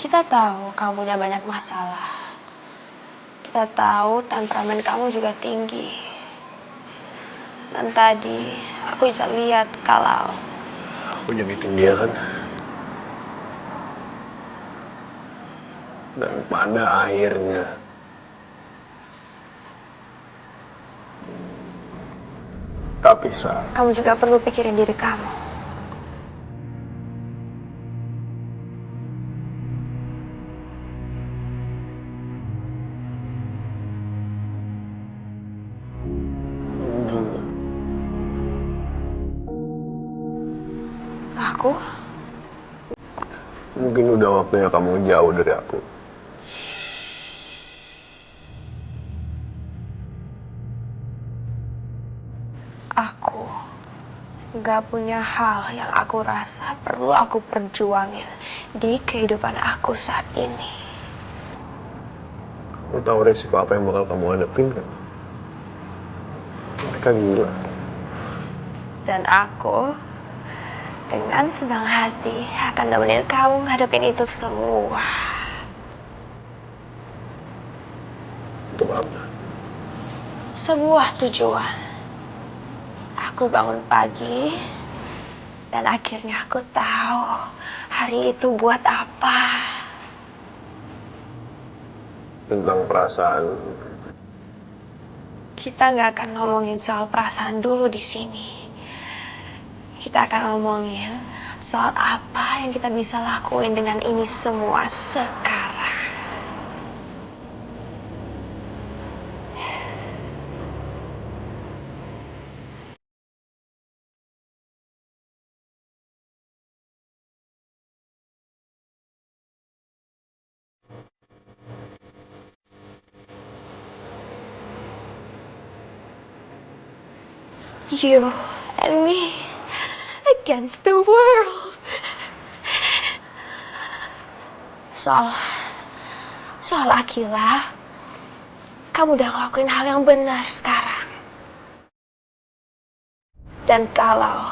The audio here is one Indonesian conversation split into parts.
Kita tahu kamu punya banyak masalah. Kita tahu temperamen kamu juga tinggi. Dan tadi aku juga lihat kalau aku nyakitin dia kan. Dan pada akhirnya tapi kamu juga perlu pikirin diri kamu. Aku? Mungkin udah waktunya kamu jauh dari aku. Aku gak punya hal yang aku rasa perlu aku perjuangin di kehidupan aku saat ini. Kamu tahu resiko apa yang bakal kamu hadapin kan? Mereka gila. Dan aku dengan senang hati akan nemenin kamu ngadepin itu semua. Untuk apa? Sebuah tujuan. Aku bangun pagi dan akhirnya aku tahu hari itu buat apa. Tentang perasaan. Kita nggak akan ngomongin soal perasaan dulu di sini. Kita akan ngomongin soal apa yang kita bisa lakuin dengan ini semua sekarang. You and me against the world. Soal Akila, kamu udah ngelakuin hal yang benar sekarang. Dan kalau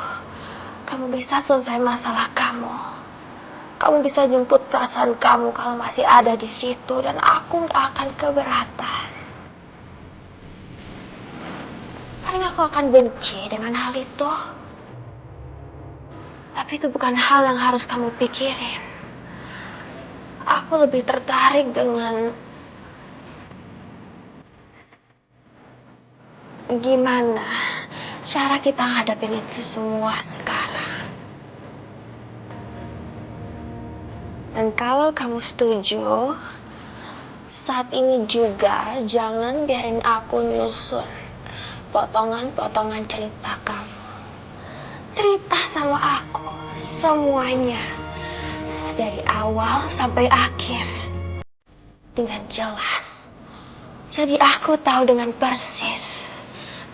kamu bisa selesai masalah kamu bisa jemput perasaan kamu kalau masih ada di situ, dan aku gak akan keberatan. Paling aku akan benci dengan hal itu. Tapi itu bukan hal yang harus kamu pikirin. Aku lebih tertarik dengan gimana cara kita ngadepin itu semua sekarang. Dan kalau kamu setuju, saat ini juga jangan biarin aku nyusun potongan-potongan cerita kamu. Cerita sama aku semuanya dari awal sampai akhir dengan jelas. Jadi aku tahu dengan persis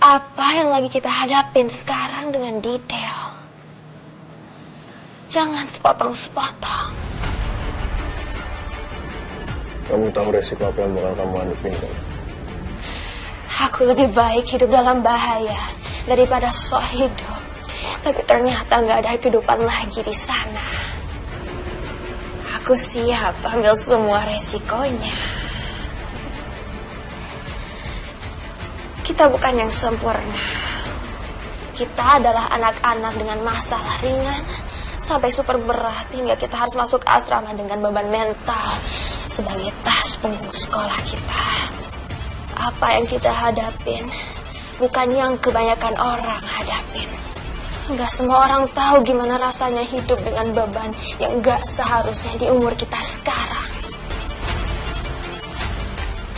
apa yang lagi kita hadapin sekarang dengan detail. Jangan sepotong-sepotong. Kamu tahu resiko apa yang bakal kamu hadapin kan? Aku lebih baik hidup dalam bahaya daripada sok hidup, tapi ternyata nggak ada kehidupan lagi di sana. Aku siap ambil semua resikonya. Kita bukan yang sempurna. Kita adalah anak-anak dengan masalah ringan sampai super berat, hingga kita harus masuk asrama dengan beban mental sebagai tas punggung sekolah kita. Apa yang kita hadapin bukan yang kebanyakan orang hadapin. Nggak semua orang tahu gimana rasanya hidup dengan beban yang nggak seharusnya di umur kita sekarang.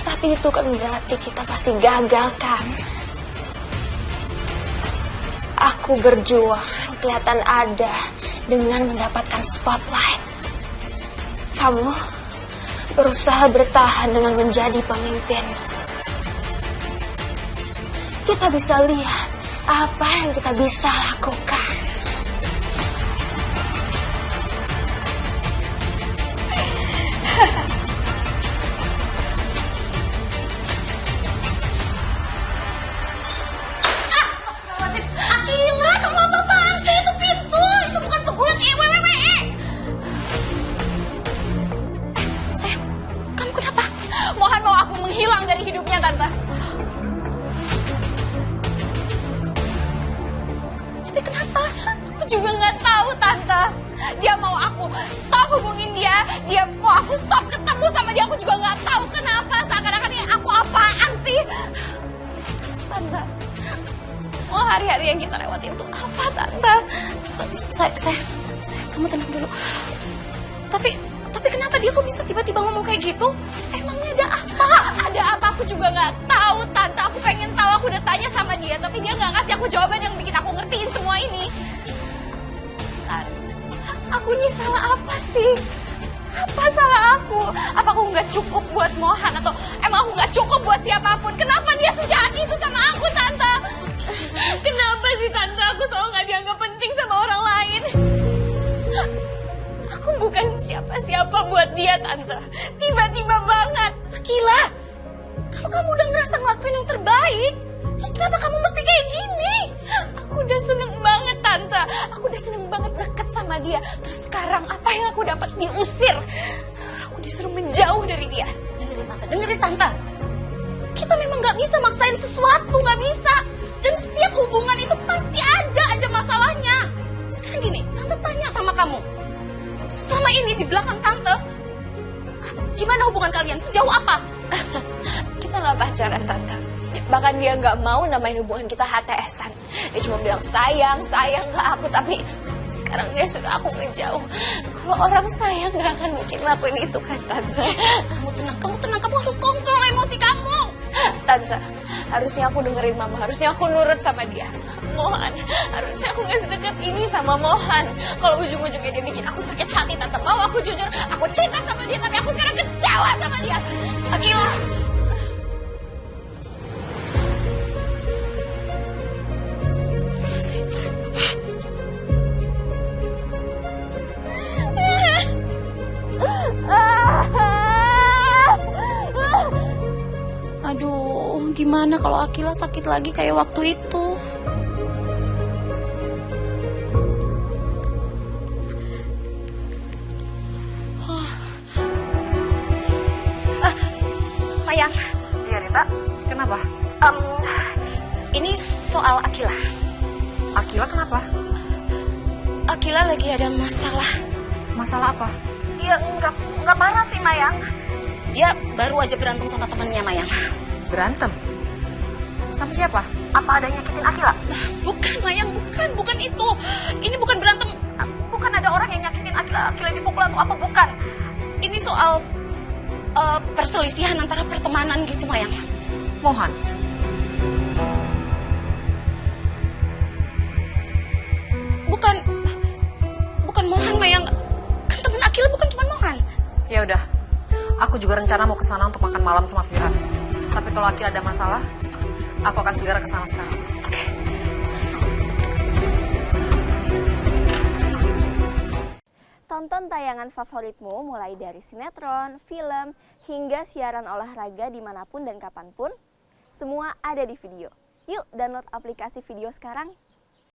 Tapi itu kan berarti kita pasti gagal kan? Aku berjuang kelihatan ada dengan mendapatkan spotlight. Kamu berusaha bertahan dengan menjadi pemimpin. Kita bisa lihat apa yang kita bisa lakukan. Akila, kamu apa-apaan sih? Itu pintu, itu bukan pegulat EWWE. hidupnya, Tante. Tapi kenapa? Aku juga nggak tahu, Tante. Dia mau aku stop hubungin dia. Dia mau aku stop ketemu sama dia. Aku juga nggak tahu kenapa. Seakan-akan ini aku apaan sih? Terus, Tante, semua hari-hari yang kita lewatin itu apa, Tante? Saya, kamu tenang dulu. Tapi kenapa dia kok bisa tiba-tiba ngomong kayak gitu? Emangnya ada apa? Ada apa? Aku juga nggak tahu, Tante. Aku pengen tahu. Aku udah tanya sama dia, tapi dia nggak ngasih aku jawaban yang bikin aku ngertiin semua ini. Tante, aku ini salah apa sih? Apa salah aku? Apa aku nggak cukup buat Mohan? Atau emang aku nggak cukup buat siapapun? Kenapa dia sejahat itu sama aku, Tante? Kenapa sih, Tante? Aku selalu nggak dianggap penting sama orang lain. Aku bukan siapa-siapa buat dia, Tante. Tiba-tiba banget. Akila, kalau kamu udah ngerasa ngelakuin yang terbaik, terus kenapa kamu mesti kayak gini? Aku udah seneng banget, Tante. Aku udah seneng banget deket sama dia. Terus sekarang apa yang aku dapat? Diusir. Aku disuruh menjauh dari dia. Dengerin, Tante. Kita memang gak bisa maksain sesuatu, gak bisa. Dan setiap hubungan itu pasti ada aja masalahnya. Sekarang gini, Tante tanya sama kamu. Selama ini di belakang Tante, gimana hubungan kalian? Sejauh apa? Kita gak pacaran, Tante. Bahkan dia gak mau namain hubungan kita HTS-an. Dia cuma bilang sayang ke aku. Tapi sekarang dia sudah aku ngejauh. Kalau orang sayang gak akan mungkin lakuin itu kan, Tante. Kamu tenang. Kamu harus kontrol emosi kamu. Tante, harusnya aku dengerin Mama. Harusnya aku nurut sama dia. Mohan, harusnya aku gak sedekat ini sama Mohan. Kalau ujung-ujungnya dia bikin aku sakit hati, Tante. Mau aku jujur, aku cinta sama dia. Tapi aku sekarang kecewa sama dia. Akila. Aduh, gimana kalau Akila sakit lagi kayak waktu itu? Mayang. Iya, Rita. Kenapa? Ini soal Akila. Akila kenapa? Akila lagi ada masalah. Masalah apa? Iya, enggak parah sih, Mayang. Dia baru aja berantem sama temannya, Mayang. Berantem? Sama siapa? Apa ada nyakitin Akila? Bukan, Mayang, bukan itu. Ini bukan berantem. Bukan ada orang yang nyakitin Akila. Akila dipukul atau apa, bukan. Ini soal perselisihan antara pertemanan gitu, Mayang. Mohan? Bukan Mohan, Mayang. Kan temen Akila bukan cuma Mohan. Ya udah. Aku juga rencana mau ke sana untuk makan malam sama Vira. Tapi kalau Akila ada masalah, aku akan segera ke sana sekarang. Oke. Tonton tayangan favoritmu mulai dari sinetron, film, hingga siaran olahraga dimanapun dan kapanpun. Semua ada di video. Yuk download aplikasi video sekarang.